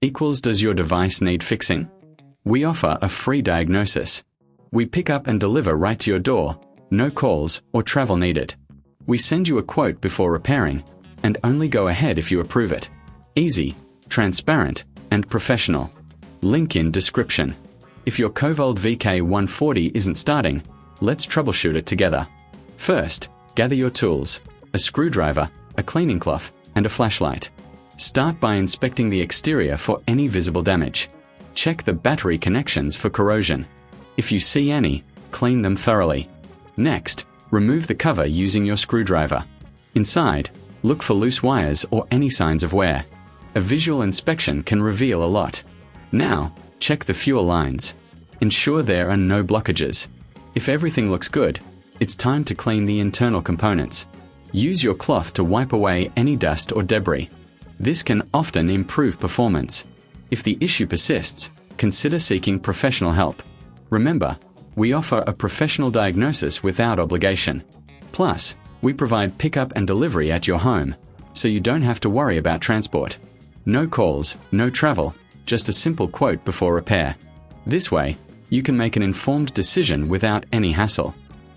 equals does your device need fixing? We offer a free diagnosis. We pick up and deliver right to your door, no calls or travel needed. We send you a quote before repairing, and only go ahead if you approve it. Easy, transparent, and professional. Link in description. If your Kovold VK140 isn't starting, let's troubleshoot it together. First, gather your tools, a screwdriver, a cleaning cloth, and a flashlight. Start by inspecting the exterior for any visible damage. Check the battery connections for corrosion. If you see any, clean them thoroughly. Next, remove the cover using your screwdriver. Inside, look for loose wires or any signs of wear. A visual inspection can reveal a lot. Now, check the fuel lines. Ensure there are no blockages. If everything looks good, it's time to clean the internal components. Use your cloth to wipe away any dust or debris. This can often improve performance. If the issue persists, consider seeking professional help. Remember, we offer a professional diagnosis without obligation. Plus, we provide pickup and delivery at your home, so you don't have to worry about transport. No calls, no travel, just a simple quote before repair. This way, you can make an informed decision without any hassle.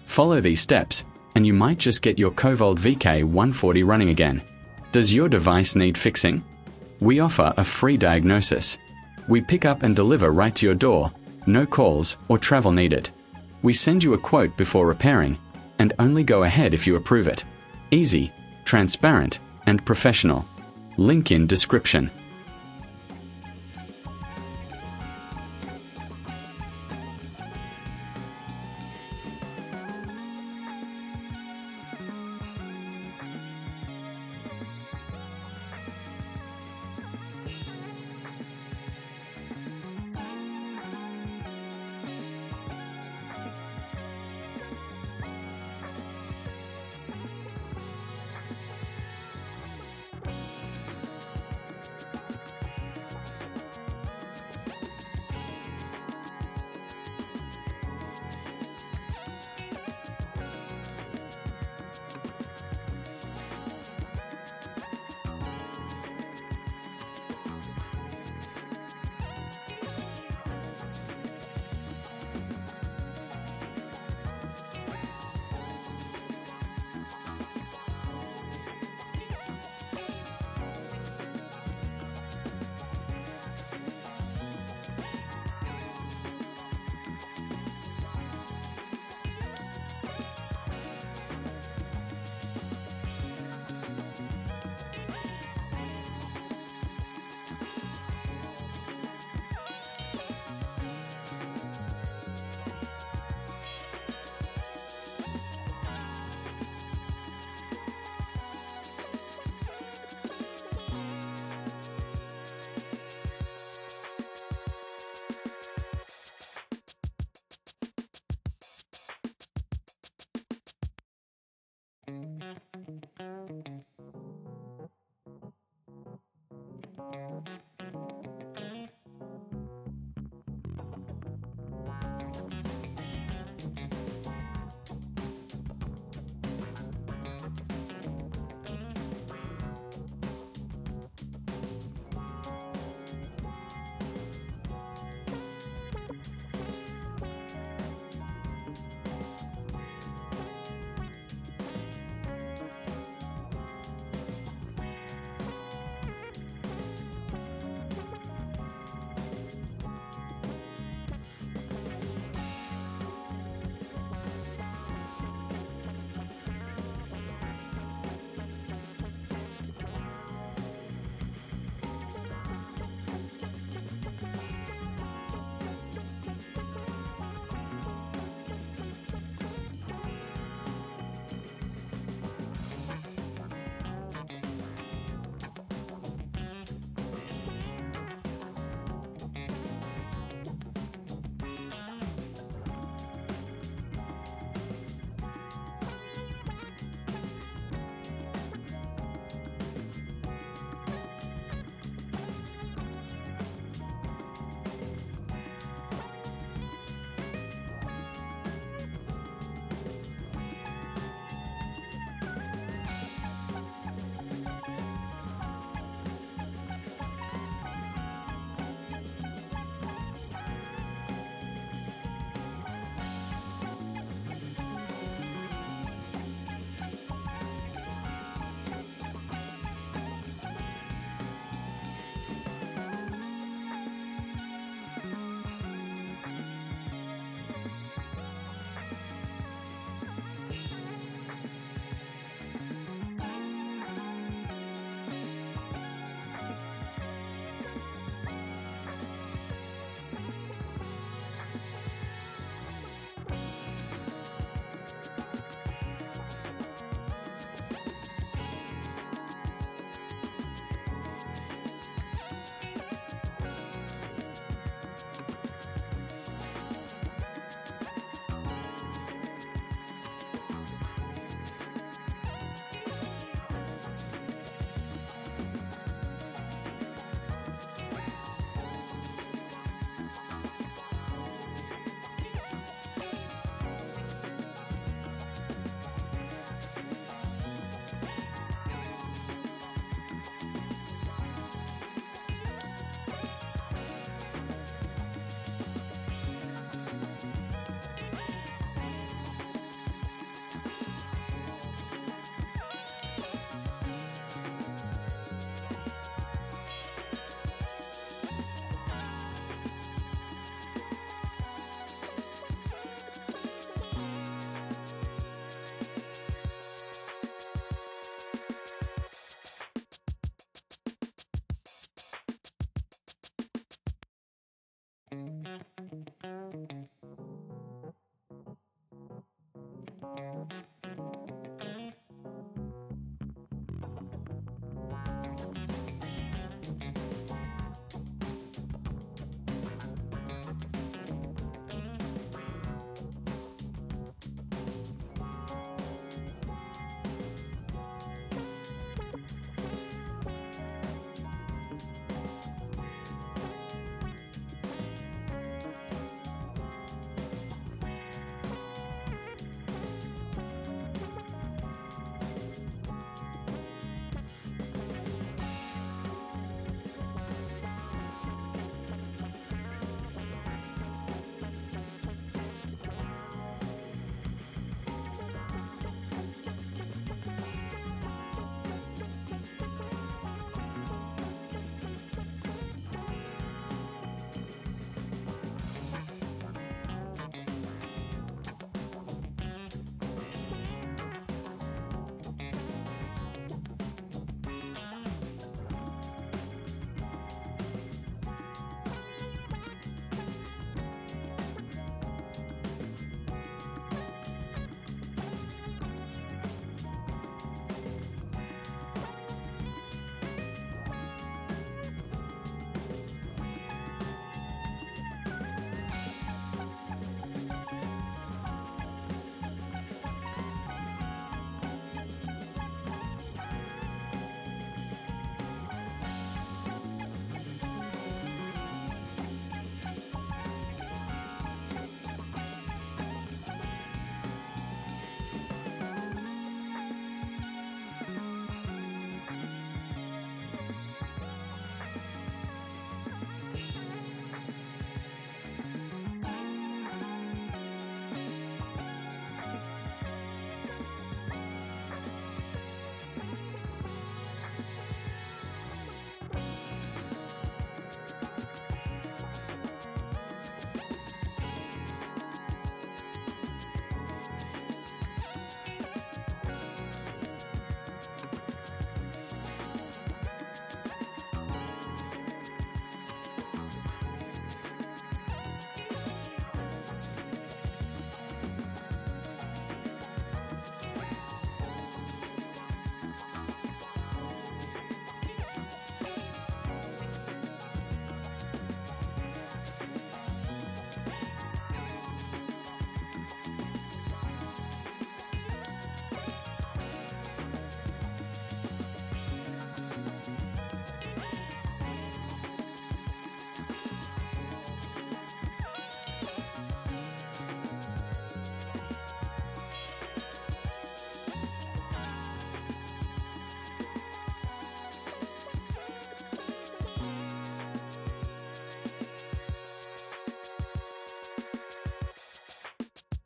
Follow these steps, and you might just get your Kovold VK140 running again. Does your device need fixing? We offer a free diagnosis. We pick up and deliver right to your door, no calls or travel needed. We send you a quote before repairing, and only go ahead if you approve it. Easy, transparent, and professional. Link in description.